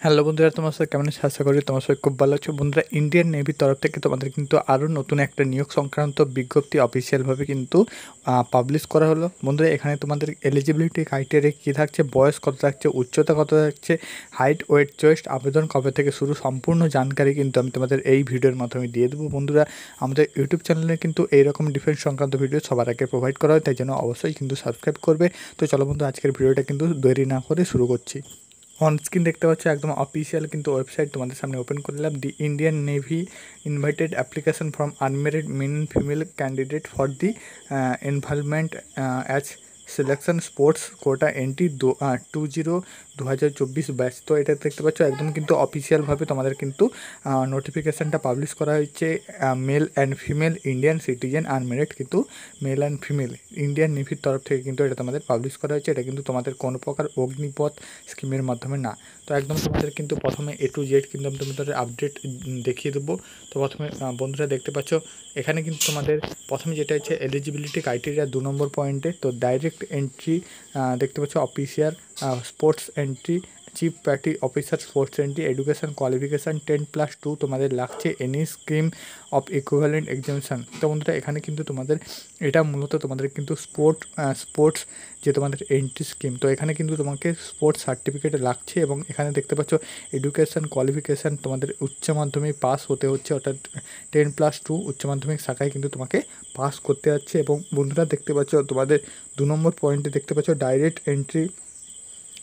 Hello বন্ধুরা, তোমার সাথে কেমন আছো? আশা করি তোমার সবাই খুব ভালো আছো। বন্ধুরা, ইন্ডিয়ান নেভির তরফ থেকে তোমাদের কিন্তু আরও নতুন একটা নিয়োগ সংক্রান্ত বিজ্ঞপ্তি অফিসিয়ালভাবে কিন্তু পাবলিশ করা হলো। বন্ধুরা, এখানে তোমাদের এলিজিবিলিটি ক্রাইটেরিয়া কী থাকছে, বয়স কত থাকছে, উচ্চতা কত থাকছে, হাইট, ওয়েট, চেস্ট, আবেদন কবে থেকে শুরু, সম্পূর্ণ জানকারি কিন্তু আমি তোমাদের এই ভিডিওর মাধ্যমে দিয়ে দেবো। বন্ধুরা, আমাদের ইউটিউব চ্যানেলে কিন্তু এইরকম ডিফেন্স সংক্রান্ত ভিডিও সবার আগে প্রোভাইড করা হয়, তাই জন্য অবশ্যই কিন্তু সাবস্ক্রাইব করবে। তো চলো বন্ধু, আজকের ভিডিওটা কিন্তু দেরি না করে শুরু করছি। অন স্ক্রিন দেখতে পাচ্ছ একদম অফিসিয়াল কিন্তু ওয়েবসাইট তোমাদের সামনে ওপেন করে দিলাম। The Indian Navy invited application from unmarried men and female candidate for the involvement as selection sports quota NT 2024 batch. তো এটা দেখতে পাচ্ছ একদম কিন্তু অফিসিয়ালভাবে তোমাদের কিন্তু নোটিফিকেশানটা পাবলিশ করা হয়েছে। Male and female Indian citizen unmarried কিন্তু মেল অ্যান্ড ফিমেল ইন্ডিয়ান নেভির তরফ থেকে কিন্তু এটা তোমাদের পাবলিশ করা হয়েছে। এটা কিন্তু তোমাদের কোনো প্রকার অগ্নিপথ স্কিমের মাধ্যমে না। তো একদম তোমাদের কিন্তু প্রথমে A to Z কিন্তু আমি তোমাদের আপডেট দেখিয়ে দেবো। তো প্রথমে বন্ধুরা দেখতে পাচ্ছ এখানে কিন্তু তোমাদের প্রথমে যেটা হচ্ছে এলিজিবিলিটি ক্রাইটেরিয়া 2 নম্বর পয়েন্টে। তো ডাইরেক্ট এন্ট্রি দেখতে পাচ্ছ official sports entry chief patty officer sports entry education qualification 10+2 তোমাদের লাগছে any scheme of equivalent examination. তো বন্ধুরা, এখানে কিন্তু তোমাদের এটা মূলত তোমাদের কিন্তু স্পোর্টস যে তোমাদের এন্ট্রি স্কিম, তো এখানে কিন্তু তোমাকে স্পোর্টস সার্টিফিকেট লাগছে। এবং এখানে দেখতে পাচ্ছ এডুকেশান কোয়ালিফিকেশান তোমাদের উচ্চ মাধ্যমিক পাস হতে হচ্ছে, অর্থাৎ 10+2 উচ্চ মাধ্যমিক শাখায় কিন্তু তোমাকে পাস করতে যাচ্ছে। এবং বন্ধুরা দেখতে পাচ্ছ তোমাদের 2 নম্বর পয়েন্টে দেখতে পাচ্ছ ডাইরেক্ট এন্ট্রি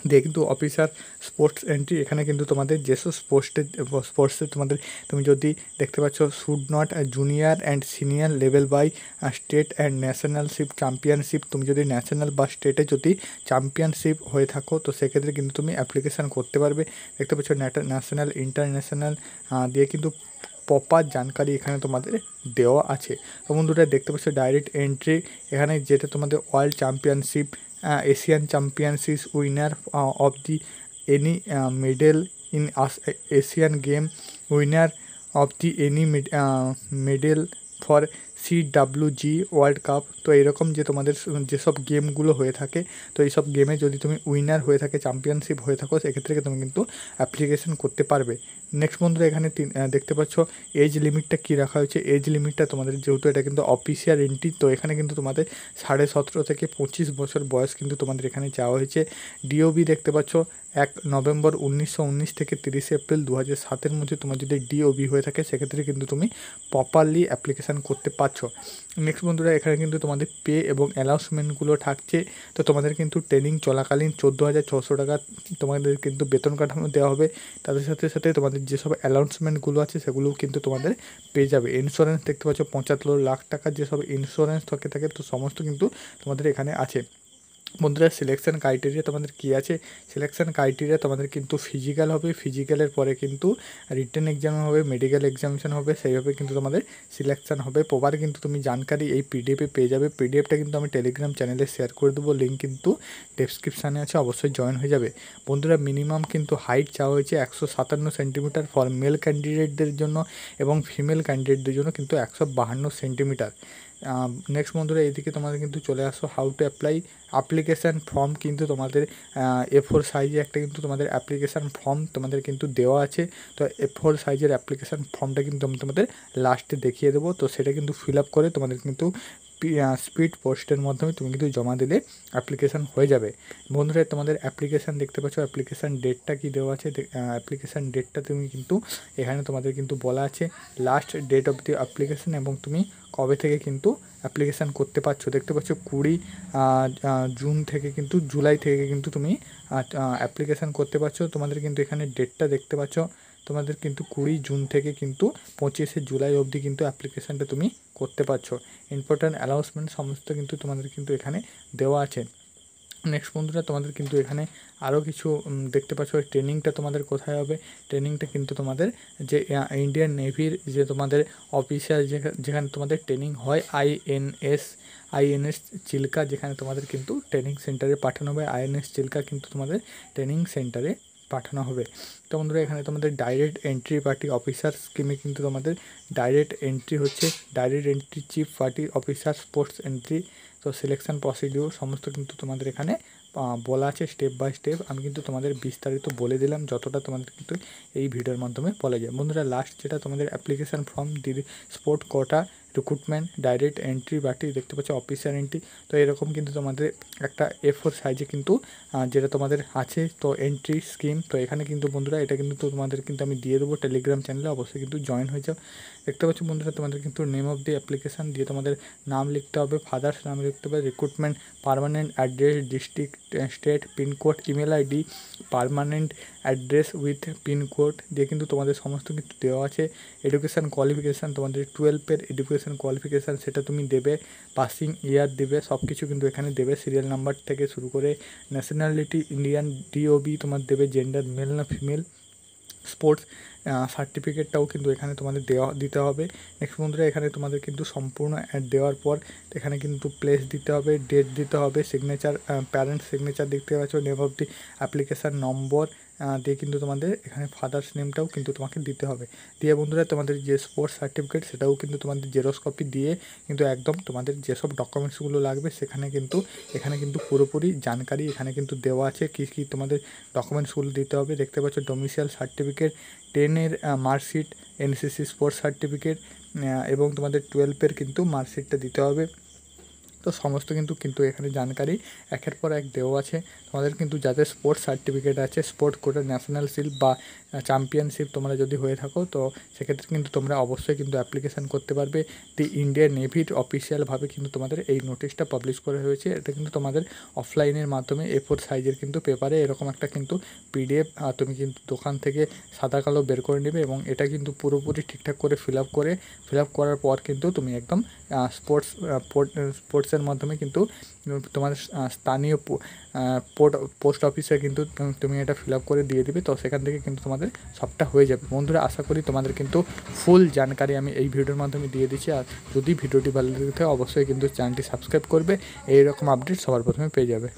দিয়ে কিন্তু অফিসার স্পোর্টস এন্ট্রি। এখানে কিন্তু তোমাদের যেসব স্পোর্টসে তোমাদের তুমি যদি দেখতে পাচ্ছ should not junior and senior level by state and nationalship championship, তুমি যদি ন্যাশনাল বা স্টেটে যদি চ্যাম্পিয়নশিপ হয়ে থাকো তো সেক্ষেত্রে কিন্তু তুমি অ্যাপ্লিকেশান করতে পারবে। দেখতে পাচ্ছ ন্যাশনাল ইন্টারন্যাশনাল দিয়ে কিন্তু প্রপার জানকারি এখানে তোমাদের দেওয়া আছে। তো বন্ধুরা দেখতে পাচ্ছ ডাইরেক্ট এন্ট্রি এখানে যেটা তোমাদের world championship Asian championship winner of the any medal in Asian game winner of the any medal for CWG world cup. তো এরকম যে তোমাদের যেসব গেমগুলো হয়ে থাকে, তো এইসব গেমে যদি তুমি উইনার হয়ে থাকে, চ্যাম্পিয়নশিপ হয়ে থাকো, সেক্ষেত্রে তুমি কিন্তু অ্যাপ্লিকেশন করতে পারবে। নেক্সট বন্ধুরা, এখানে দেখতে পাচ্ছ এজ লিমিটটা কী রাখা হয়েছে। এজ লিমিটটা তোমাদের যেহেতু এটা কিন্তু অফিসিয়াল এন্ট্রি, তো এখানে কিন্তু তোমাদের 17.5 থেকে 25 বছর বয়স কিন্তু তোমাদের এখানে চাওয়া হয়েছে। ডিওবি দেখতে পাচ্ছ 1 নভেম্বর 1919 থেকে 30 এপ্রিল 2007 মধ্যে তোমার যদি ডিওবি হয়ে থাকে সেক্ষেত্রে কিন্তু তুমি প্রপারলি অ্যাপ্লিকেশান করতে পারছো। নেক্সট বন্ধুরা, এখানে কিন্তু তোমাদের পে এবং অ্যানাউন্সমেন্টগুলো থাকছে। তো তোমাদের কিন্তু ট্রেনিং চলাকালীন 14,600 টাকা তোমাদের কিন্তু বেতন কাঠামো দেওয়া হবে। তাদের সাথে সাথে তোমাদের যেসব অ্যানাউন্সমেন্টগুলো আছে সেগুলোও কিন্তু তোমাদের পেয়ে যাবে। ইন্স্যুরেন্স দেখতে পাচ্ছ 75 লাখ টাকার যেসব ইন্স্যুরেন্স থাকে তো সমস্ত কিন্তু তোমাদের এখানে আছে। বন্ধুরা, সিলেকশান ক্রাইটেরিয়া তোমাদের কী আছে, সিলেকশান ক্রাইটেরিয়া তোমাদের কিন্তু ফিজিক্যাল হবে, ফিজিক্যালের পরে কিন্তু রিটেন এক্সাম হবে, মেডিকেল এক্সামিনেশন হবে, সেইভাবে কিন্তু তোমাদের সিলেকশান হবে। প্রপার কিন্তু তুমি জানকারি এই পিডিএফে পেয়ে যাবে। পিডিএফটা কিন্তু আমি টেলিগ্রাম চ্যানেলে শেয়ার করে দেবো, লিঙ্ক কিন্তু ডেসক্রিপশানে আছে, অবশ্যই জয়েন হয়ে যাবে। বন্ধুরা, মিনিমাম কিন্তু হাইট চাওয়া হয়েছে 157 সেন্টিমিটার ফর মেল ক্যান্ডিডেটদের জন্য এবং ফিমেল ক্যান্ডিডেটদের জন্য কিন্তু 152 সেন্টিমিটার। নেক্সট বন্ধুরা, এইদিকে তোমাদের কিন্তু চলে আসো হাউ টু অ্যাপ্লিকেশান ফর্ম কিন্তু তোমাদের A4 সাইজে একটা কিন্তু তোমাদের অ্যাপ্লিকেশান ফর্ম তোমাদের কিন্তু দেওয়া আছে। তো A4 সাইজের অ্যাপ্লিকেশান ফর্মটা কিন্তু আমি তোমাদের লাস্টে দেখিয়ে দেবো। তো সেটা কিন্তু ফিল আপ করে তোমাদের কিন্তু স্পিড পোস্টের মাধ্যমে তুমি কিন্তু জমা দিলে অ্যাপ্লিকেশান হয়ে যাবে। বন্ধুরা, তোমাদের অ্যাপ্লিকেশান দেখতে পাচ্ছ, অ্যাপ্লিকেশান ডেটটা কি দেওয়া আছে। অ্যাপ্লিকেশান ডেটটা তুমি কিন্তু এখানে তোমাদের কিন্তু বলা আছে last date of the application এবং তুমি কবে থেকে কিন্তু অ্যাপ্লিকেশান করতে পারছো। দেখতে পাচ্ছ 20 জুন থেকে কিন্তু জুলাই থেকে কিন্তু তুমি অ্যাপ্লিকেশান করতে পারছো। তোমাদের কিন্তু এখানে ডেটটা দেখতে পাচ্ছ, তোমাদের কিন্তু 20 জুন থেকে কিন্তু 25 জুলাই অবধি কিন্তু অ্যাপ্লিকেশানটা তুমি করতে পারছো। ইম্পর্ট্যান্ট অ্যানাউন্সমেন্ট সমস্ত কিন্তু তোমাদের কিন্তু এখানে দেওয়া আছে। নেক্সট বন্ধুরা, তোমাদের কিন্তু এখানে আরও কিছু দেখতে পাচ্ছ। ট্রেনিংটা তোমাদের কোথায় হবে, ট্রেনিংটা কিন্তু তোমাদের যে ইন্ডিয়ান নেভির যে তোমাদের অফিসিয়াল যেখানে তোমাদের ট্রেনিং হয় আইএনএস চিল্কা, যেখানে তোমাদের কিন্তু ট্রেনিং সেন্টারে পাঠানো হবে। আইএনএস চিল্কা কিন্তু তোমাদের ট্রেনিং সেন্টারে পাঠানো হবে। তো বন্ধুরা, এখানে তোমাদের ডাইরেক্ট এন্ট্রি পার্টি অফিসার স্কিমে কিন্তু তোমাদের ডাইরেক্ট এন্ট্রি হচ্ছে direct entry chief party officer sports entry. তো সিলেকশান প্রসিডিউর সমস্ত কিন্তু তোমাদের এখানে বলা আছে স্টেপ বাই স্টেপ। আমি কিন্তু তোমাদের বিস্তারিত বলে দিলাম, যতটা তোমাদের কিন্তু এই ভিডিওর মাধ্যমে বলা যায়। বন্ধুরা লাস্ট যেটা তোমাদের অ্যাপ্লিকেশান ফর্ম দিদি স্পোর্ট কোটা রিক্রুটমেন্ট ডাইরেক্ট এন্ট্রি বাটি দেখতে পাচ্ছ অফিসার এন্ট্রি। তো এরকম কিন্তু তোমাদের একটা A4 সাইজে কিন্তু যেটা তোমাদের আছে তো এন্ট্রি স্কিম। তো এখানে কিন্তু বন্ধুরা এটা কিন্তু তোমাদের কিন্তু আমি দিয়ে দেবো টেলিগ্রাম চ্যানেলে, অবশ্যই কিন্তু জয়েন হয়ে যাও। দেখতে পাচ্ছ বন্ধুরা তোমাদের কিন্তু নেম অফ দি অ্যাপ্লিকেশান দিয়ে তোমাদের নাম লিখতে হবে, ফাদার্স নাম লিখতে হবে, recruitment, permanent address, district, state, pincode, email ID, permanent address with pincode দিয়ে কিন্তু তোমাদের সমস্ত কিছু দেওয়া আছে। এডুকেশান কোয়ালিফিকেশান তোমাদের 12-এর এডুকেশান কোয়ালিফিকেশান সেটা তুমি দেবে, পাসিং ইয়ার দেবে, সব কিছু কিন্তু এখানে দেবে, সিরিয়াল নাম্বার থেকে শুরু করে ন্যাশনালিটি ইন্ডিয়ান, DOB তোমার দেবে, জেন্ডার মেল না ফিমেল, স্পোর্টস সার্টিফিকেটটাও কিন্তু এখানে তোমাদের দিতে হবে। নেক্সট বন্ধুরা এখানে তোমাদের কিন্তু সম্পূর্ণ অ্যাড দেওয়ার পর এখানে কিন্তু প্লেস দিতে হবে, ডেট দিতে হবে, সিগনেচার, প্যারেন্টস সিগনেচার দেখতে পাচ্ছ, নেম অফ দি অ্যাপ্লিকেশান নম্বর দিয়ে কিন্তু তোমাদের এখানে ফাদার্স নেমটাও কিন্তু তোমাকে দিতে হবে। দিয়ে বন্ধুরা তোমাদের যে স্পোর্টস সার্টিফিকেট সেটাও কিন্তু তোমাদের জেরক্স কপি দিয়ে কিন্তু একদম তোমাদের যেসব ডকুমেন্টসগুলো লাগবে সেখানে কিন্তু এখানে কিন্তু পুরোপুরি জানকারি এখানে কিন্তু দেওয়া আছে কী কী তোমাদের ডকুমেন্টসগুলো দিতে হবে। দেখতে পাচ্ছ ডোমিসাইল সার্টিফিকেট, 10-এর মার্কশিট, NCC স্পোর্টস সার্টিফিকেট এবং তোমাদের 12-এর কিন্তু মার্কশিটটা দিতে হবে। তো সমস্ত কিন্তু এখানে জানকারি একের পর এক দেওয়া আছে। তোমাদের কিন্তু যাদের স্পোর্টস সার্টিফিকেট আছে, স্পোর্ট কোটা ন্যাশনাল শিল্ড বা চ্যাম্পিয়নশিপ তোমরা যদি হয়ে থাকো তো সেক্ষেত্রে কিন্তু তোমরা অবশ্যই কিন্তু অ্যাপ্লিকেশান করতে পারবে। দি ইন্ডিয়ান নেভির অফিসিয়ালভাবে কিন্তু তোমাদের এই নোটিশটা পাবলিশ করা হয়েছে। এটা কিন্তু তোমাদের অফলাইনের মাধ্যমে A4 সাইজের কিন্তু পেপারে এরকম একটা কিন্তু PDF তুমি কিন্তু দোকান থেকে সাদা কালো বের করে নেবে এবং এটা কিন্তু পুরোপুরি ঠিকঠাক করে ফিল আপ করার পর কিন্তু তুমি একদম স্পোর্টসের মাধ্যমে কিন্তু তোমাদের স্থানীয় পোস্ট অফিসে কিন্তু তুমি এটা ফিল আপ করে দিয়ে দিবে। তো সেখান থেকে কিন্তু তোমাদের সবটা হয়ে যাবে। বন্ধুরা আশা করি তোমাদের কিন্তু ফুল জানকারি আমি এই ভিডিওর মাধ্যমে দিয়ে দিচ্ছি। আর যদি ভিডিওটি ভালো লেগে থাকে অবশ্যই কিন্তু চ্যানেলটি সাবস্ক্রাইব করবে, এইরকম আপডেট সবার প্রথমে পেয়ে যাবে।